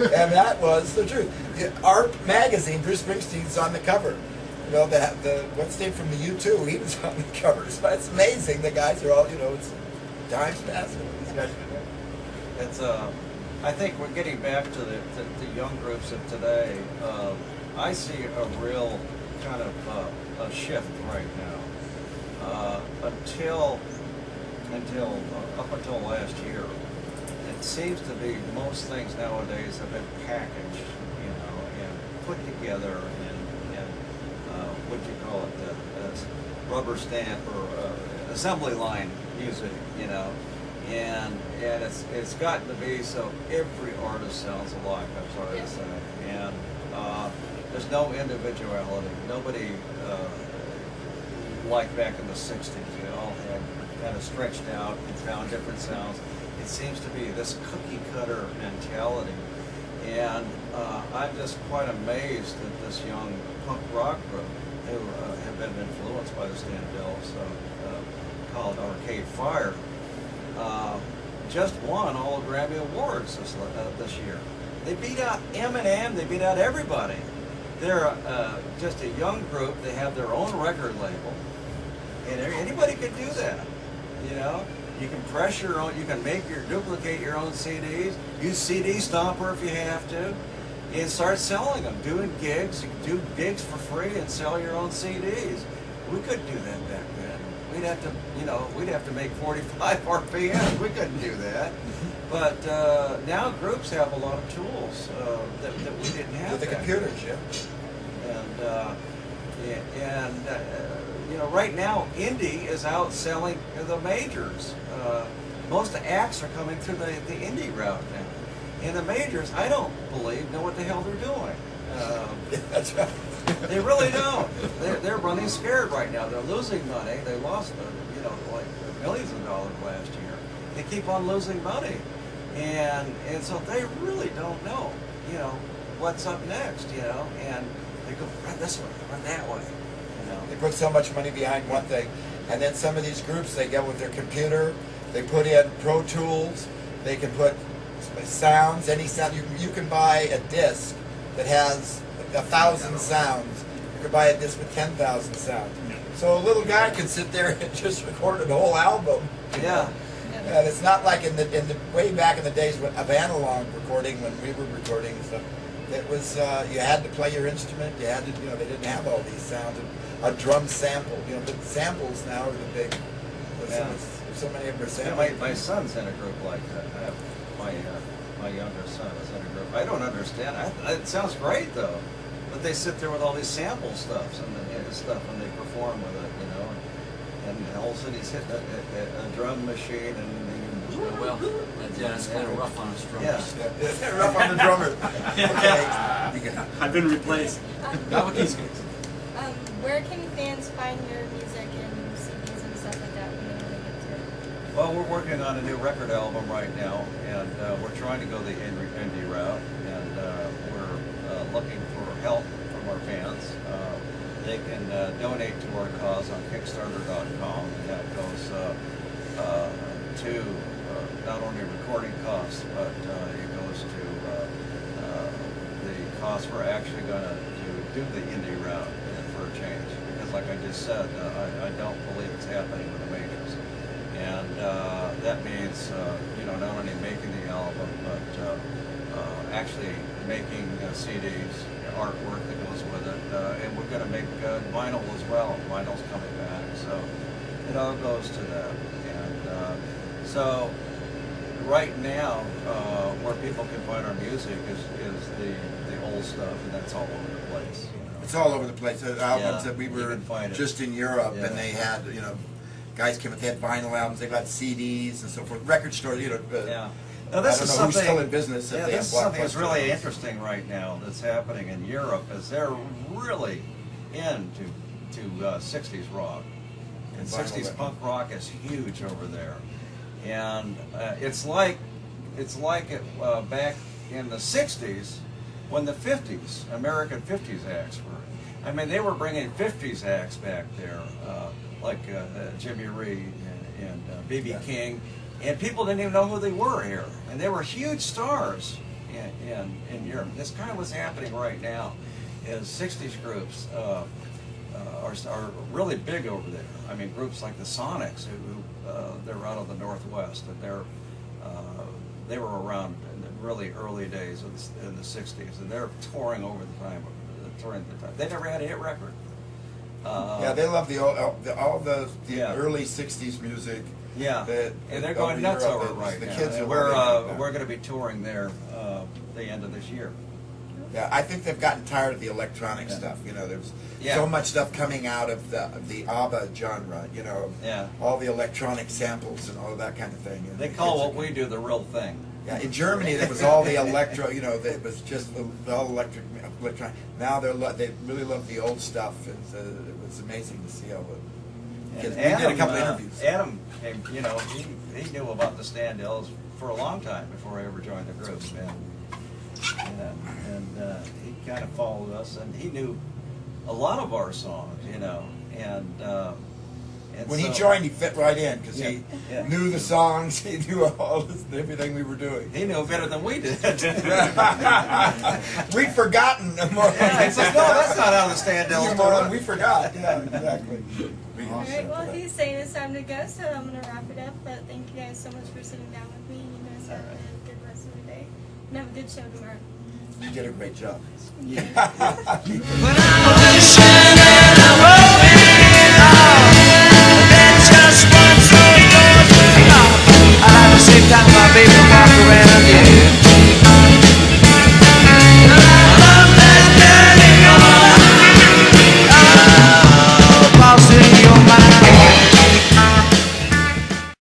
And that was the truth. Our magazine, Bruce Springsteen's on the cover. You know, the what's name from the U2, he was on the covers. But it's amazing. The guys are all, you know, it's time's passing. These guys are doing. It's I think we're getting back to the young groups of today. I see a real kind of a shift right now. Up until last year, it seems to be most things nowadays have been packaged, you know, and put together in what do you call it, rubber stamp or assembly line music, you know. And it's gotten to be so every artist sounds alike, I'm sorry to say. And there's no individuality. Nobody, like back in the 60s, you all had kind of stretched out and found different sounds. It seems to be this cookie cutter mentality. And I'm just quite amazed at this young punk rock group who have been influenced by the Sandells, called Arcade Fire. Just won all the Grammy Awards this year. They beat out Eminem, they beat out everybody. They're just a young group, they have their own record label, and anybody can do that, you know? You can press your own, you can duplicate your own CDs, use CD Stomper if you have to, and start selling them, doing gigs. You can do gigs for free and sell your own CDs. We couldn't do that back then. We'd have to, you know, we'd have to make 45 RPMs. We couldn't do that. But now groups have a lot of tools that we didn't have. With the computers, yeah. And you know, right now, indie is outselling the majors. Most acts are coming through the indie route now. And the majors, I don't believe, know what the hell they're doing. That's right. They really don't. They're running scared right now. They're losing money. They lost, you know, like millions of dollars last year. They keep on losing money, and so they really don't know, you know, what's up next, you know. And they go run this way, run that way, you know. They put so much money behind one thing, and then some of these groups, they get with their computer. They put in Pro Tools. They can put sounds, any sound. You can buy a disc that has 1,000 sounds. You could buy a disc with 10,000 sounds. So a little guy can sit there and just record a whole album. Yeah. And it's not like in the way back in the days of analog recording, when we were recording and stuff. It was you had to play your instrument. You had to, you know, they didn't have all these sounds. A drum sample, you know, but samples now are the big. So many of them are samples. Yeah, my son's in a group like that. My younger son is in a group. I don't understand. It sounds great though, but they sit there with all these sample stuffs and and they perform with it, you know. And all of a sudden he's hitting a drum machine and. Well, that's kind of rough on us drummers. Yeah, rough on the drummer. Okay. I've been replaced. Not with these guys. Where can fans find your music and CDs and stuff like that when they want to get to it? Well, we're working on a new record album right now, and we're trying to go the indie route, and we're looking for help from our fans. They can donate to our cause on Kickstarter.com, and that goes to not only recording costs, but it goes to the cost we're actually going to do the indie route for a change. Because like I just said, I don't believe it's happening with the majors. And that means, you know, not only making the album, but actually making CDs, artwork that goes with it. And we're going to make vinyl as well. Vinyl's coming back. So it all goes to that. And so right now, where people can find our music is the old stuff, and that's all over the place. You know? It's all over the place. The albums that we were just in Europe, Yeah. and they had, you know, guys came with, they had vinyl albums, they got CDs and so forth. Record stores, you know. Yeah. Now this I don't is know something. who's still in business. Yeah, this is something that's really interesting right now that's happening in Europe. Is they're really into 60s rock, and 60s punk rock is huge over there. And it's like back in the 60s when the 50s, American 50s acts were. I mean, they were bringing 50s acts back there, like Jimmy Reed and B.B. King, and people didn't even know who they were here. And they were huge stars. in Europe. This kind of what's happening right now is 60s groups are really big over there. I mean, groups like the Sonics, who they're out of the Northwest, and they were around in the really early days in the 60s, and they're touring over the time. They never had a hit record. Yeah, they love all the early '60s music. Yeah, and they're going nuts over it right now. The kids are we're going to be touring there the end of this year. Yeah, I think they've gotten tired of the electronic stuff. You know, there's so much stuff coming out of the ABBA genre. You know, all the electronic samples and all of that kind of thing. And they call what we do the real thing. Yeah, in Germany there was all the electro. You know, it was just all electronic. Now they really love the old stuff. It was amazing to see how it. We did a couple interviews. Adam came. You know, he knew about the Sandells for a long time before I ever joined the group, and he kind of followed us, and he knew a lot of our songs, you know, and when he joined, he fit right in because he knew the songs, he knew all this, everything we were doing. He knew better than we did. We'd forgotten more. He said, "No, that's not how the Sandells." We forgot. Yeah, exactly. All right, well, he's saying it's time to go, so I'm going to wrap it up. But thank you guys so much for sitting down with me. You guys have a good rest of the day. And have a good show tomorrow. You did a great job. When I'm wishing and I'm hoping, then just one soul goes wrong. At the same time, my baby.